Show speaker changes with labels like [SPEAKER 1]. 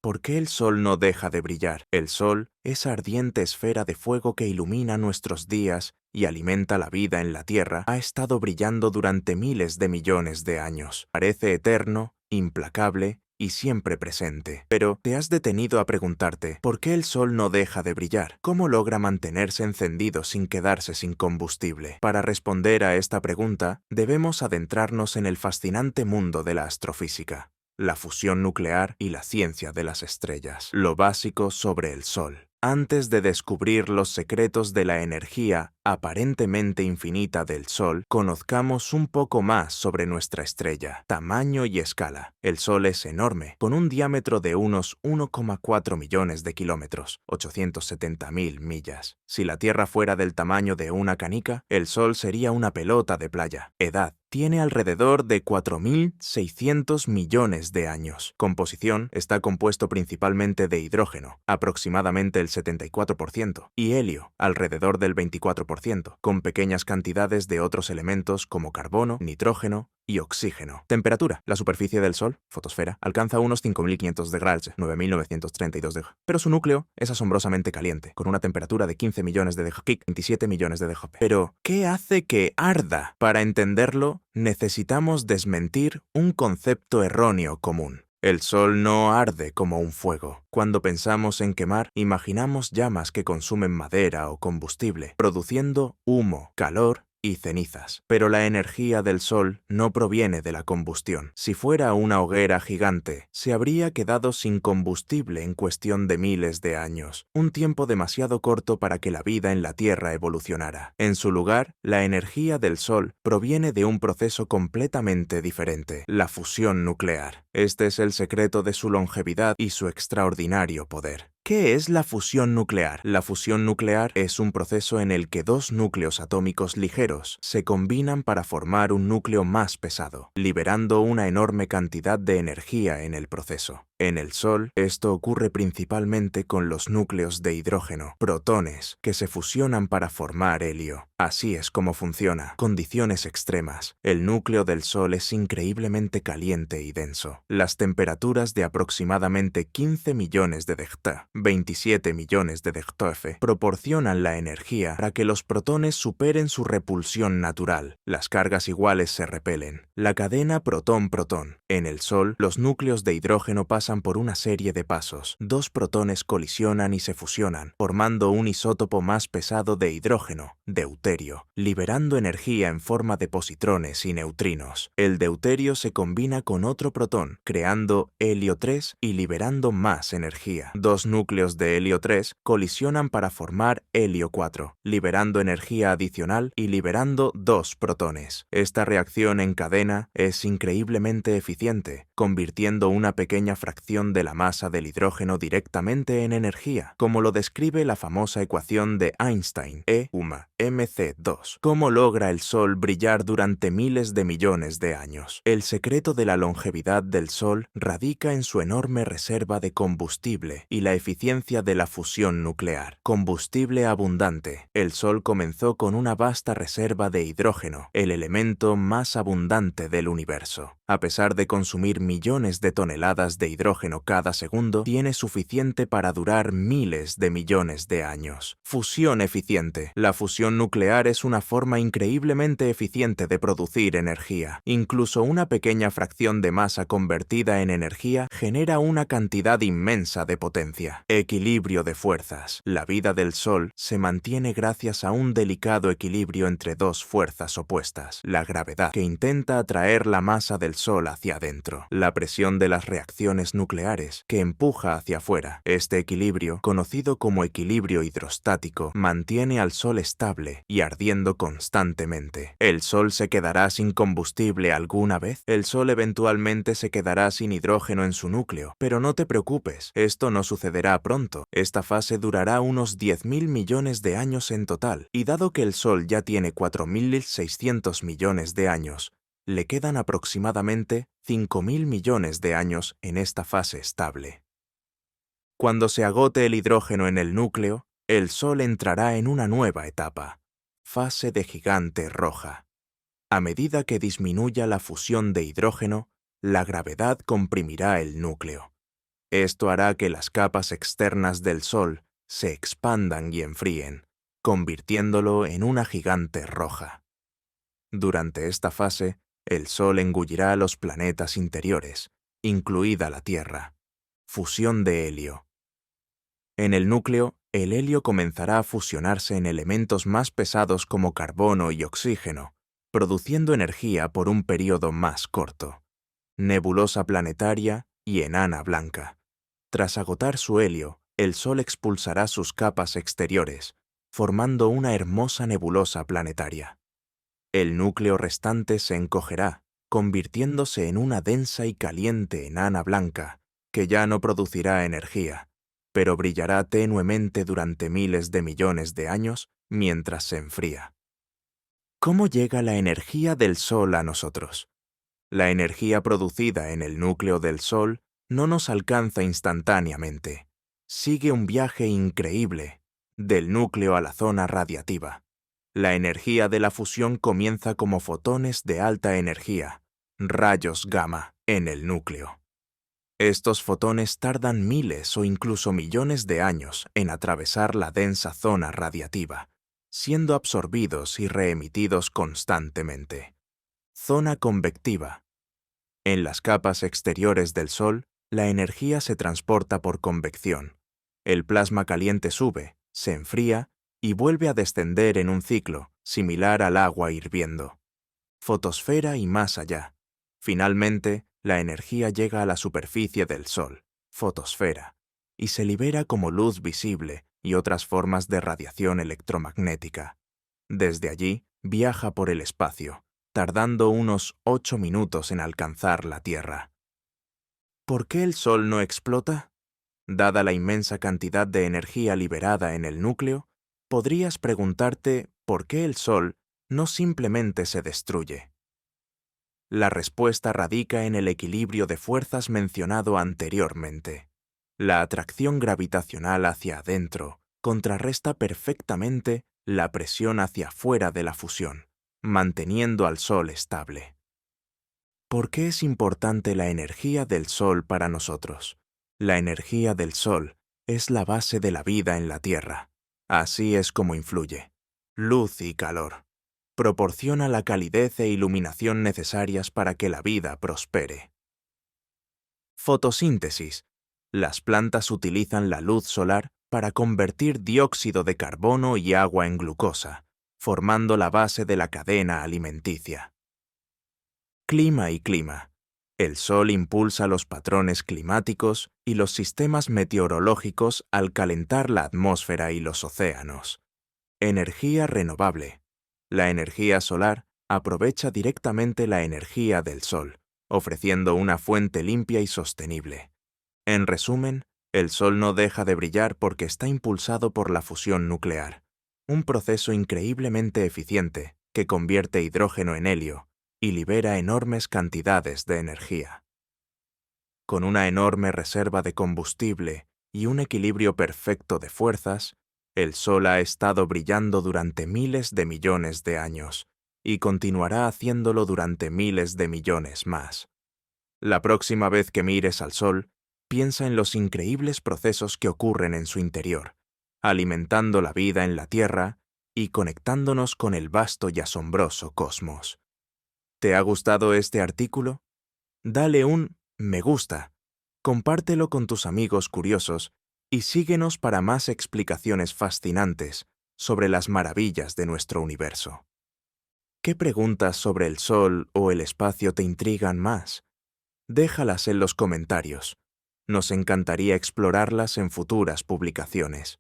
[SPEAKER 1] ¿Por qué el Sol no deja de brillar? El Sol, esa ardiente esfera de fuego que ilumina nuestros días y alimenta la vida en la Tierra, ha estado brillando durante miles de millones de años. Parece eterno, implacable y siempre presente. Pero, ¿te has detenido a preguntarte por qué el Sol no deja de brillar? ¿Cómo logra mantenerse encendido sin quedarse sin combustible? Para responder a esta pregunta, debemos adentrarnos en el fascinante mundo de la astrofísica, la fusión nuclear y la ciencia de las estrellas. Lo básico sobre el Sol. Antes de descubrir los secretos de la energía aparentemente infinita del Sol, conozcamos un poco más sobre nuestra estrella. Tamaño y escala. El Sol es enorme, con un diámetro de unos 1,4 millones de kilómetros, 870.000 millas. Si la Tierra fuera del tamaño de una canica, el Sol sería una pelota de playa. Edad. Tiene alrededor de 4.600 millones de años. Composición. Está compuesto principalmente de hidrógeno, aproximadamente el 74%, y helio, alrededor del 24%, con pequeñas cantidades de otros elementos como carbono, nitrógeno y oxígeno. Temperatura. La superficie del Sol, fotosfera, alcanza unos 5.500 de Grad, 9.932 de G. Pero su núcleo es asombrosamente caliente, con una temperatura de 15 millones de DG, 27 millones de DG. Pero, ¿qué hace que arda? Para entenderlo, necesitamos desmentir un concepto erróneo común. El Sol no arde como un fuego. Cuando pensamos en quemar, imaginamos llamas que consumen madera o combustible, produciendo humo, calor y cenizas. Pero la energía del Sol no proviene de la combustión. Si fuera una hoguera gigante, se habría quedado sin combustible en cuestión de miles de años, un tiempo demasiado corto para que la vida en la Tierra evolucionara. En su lugar, la energía del Sol proviene de un proceso completamente diferente, la fusión nuclear. Este es el secreto de su longevidad y su extraordinario poder. ¿Qué es la fusión nuclear? La fusión nuclear es un proceso en el que dos núcleos atómicos ligeros se combinan para formar un núcleo más pesado, liberando una enorme cantidad de energía en el proceso. En el Sol, esto ocurre principalmente con los núcleos de hidrógeno, protones, que se fusionan para formar helio. Así es como funciona. Condiciones extremas. El núcleo del Sol es increíblemente caliente y denso. Las temperaturas de aproximadamente 15 millones de Degta, 27 millones de Degtof, proporcionan la energía para que los protones superen su repulsión natural. Las cargas iguales se repelen. La cadena protón-protón. En el Sol, los núcleos de hidrógeno pasan por una serie de pasos. Dos protones colisionan y se fusionan, formando un isótopo más pesado de hidrógeno, deuterio, liberando energía en forma de positrones y neutrinos. El deuterio se combina con otro protón, creando helio 3 y liberando más energía. Dos núcleos de helio 3 colisionan para formar helio 4, liberando energía adicional y liberando dos protones. Esta reacción en cadena es increíblemente eficiente, convirtiendo una pequeña fracción de la masa del hidrógeno directamente en energía, como lo describe la famosa ecuación de Einstein, E mc2. ¿Cómo logra el Sol brillar durante miles de millones de años? El secreto de la longevidad del Sol radica en su enorme reserva de combustible y la eficiencia de la fusión nuclear. Combustible abundante. El Sol comenzó con una vasta reserva de hidrógeno, el elemento más abundante del universo. A pesar de consumir millones de toneladas de hidrógeno cada segundo, tiene suficiente para durar miles de millones de años. Fusión eficiente. La fusión nuclear es una forma increíblemente eficiente de producir energía. Incluso una pequeña fracción de masa convertida en energía genera una cantidad inmensa de potencia. Equilibrio de fuerzas. La vida del Sol se mantiene gracias a un delicado equilibrio entre dos fuerzas opuestas. La gravedad, que intenta atraer la masa del Sol hacia adentro. La presión de las reacciones nucleares, que empuja hacia afuera. Este equilibrio, conocido como equilibrio hidrostático, mantiene al Sol estable y ardiendo constantemente. ¿El Sol se quedará sin combustible alguna vez? El Sol eventualmente se quedará sin hidrógeno en su núcleo, pero no te preocupes, esto no sucederá pronto. Esta fase durará unos 10.000 millones de años en total, y dado que el Sol ya tiene 4.600 millones de años, le quedan aproximadamente 5.000 millones de años en esta fase estable. Cuando se agote el hidrógeno en el núcleo, el Sol entrará en una nueva etapa, fase de gigante roja. A medida que disminuya la fusión de hidrógeno, la gravedad comprimirá el núcleo. Esto hará que las capas externas del Sol se expandan y enfríen, convirtiéndolo en una gigante roja. Durante esta fase, el Sol engullirá a los planetas interiores, incluida la Tierra. Fusión de helio. En el núcleo, el helio comenzará a fusionarse en elementos más pesados como carbono y oxígeno, produciendo energía por un período más corto. Nebulosa planetaria y enana blanca. Tras agotar su helio, el Sol expulsará sus capas exteriores, formando una hermosa nebulosa planetaria. El núcleo restante se encogerá, convirtiéndose en una densa y caliente enana blanca, que ya no producirá energía, pero brillará tenuemente durante miles de millones de años mientras se enfría. ¿Cómo llega la energía del Sol a nosotros? La energía producida en el núcleo del Sol no nos alcanza instantáneamente. Sigue un viaje increíble, del núcleo a la zona radiativa. La energía de la fusión comienza como fotones de alta energía, rayos gamma, en el núcleo. Estos fotones tardan miles o incluso millones de años en atravesar la densa zona radiativa, siendo absorbidos y reemitidos constantemente. Zona convectiva. En las capas exteriores del Sol, la energía se transporta por convección. El plasma caliente sube, se enfría y vuelve a descender en un ciclo, similar al agua hirviendo. Fotosfera y más allá. Finalmente, la energía llega a la superficie del Sol, fotosfera, y se libera como luz visible y otras formas de radiación electromagnética. Desde allí, viaja por el espacio, tardando unos 8 minutos en alcanzar la Tierra. ¿Por qué el Sol no explota? Dada la inmensa cantidad de energía liberada en el núcleo, podrías preguntarte por qué el Sol no simplemente se destruye. La respuesta radica en el equilibrio de fuerzas mencionado anteriormente. La atracción gravitacional hacia adentro contrarresta perfectamente la presión hacia afuera de la fusión, manteniendo al Sol estable. ¿Por qué es importante la energía del Sol para nosotros? La energía del Sol es la base de la vida en la Tierra. Así es como influye. Luz y calor. Proporciona la calidez e iluminación necesarias para que la vida prospere. Fotosíntesis. Las plantas utilizan la luz solar para convertir dióxido de carbono y agua en glucosa, formando la base de la cadena alimenticia. Clima y clima. El Sol impulsa los patrones climáticos y los sistemas meteorológicos al calentar la atmósfera y los océanos. Energía renovable. La energía solar aprovecha directamente la energía del Sol, ofreciendo una fuente limpia y sostenible. En resumen, el Sol no deja de brillar porque está impulsado por la fusión nuclear, un proceso increíblemente eficiente que convierte hidrógeno en helio y libera enormes cantidades de energía. Con una enorme reserva de combustible y un equilibrio perfecto de fuerzas, el Sol ha estado brillando durante miles de millones de años y continuará haciéndolo durante miles de millones más. La próxima vez que mires al Sol, piensa en los increíbles procesos que ocurren en su interior, alimentando la vida en la Tierra y conectándonos con el vasto y asombroso cosmos. ¿Te ha gustado este artículo? Dale un me gusta, compártelo con tus amigos curiosos y síguenos para más explicaciones fascinantes sobre las maravillas de nuestro universo. ¿Qué preguntas sobre el Sol o el espacio te intrigan más? Déjalas en los comentarios. Nos encantaría explorarlas en futuras publicaciones.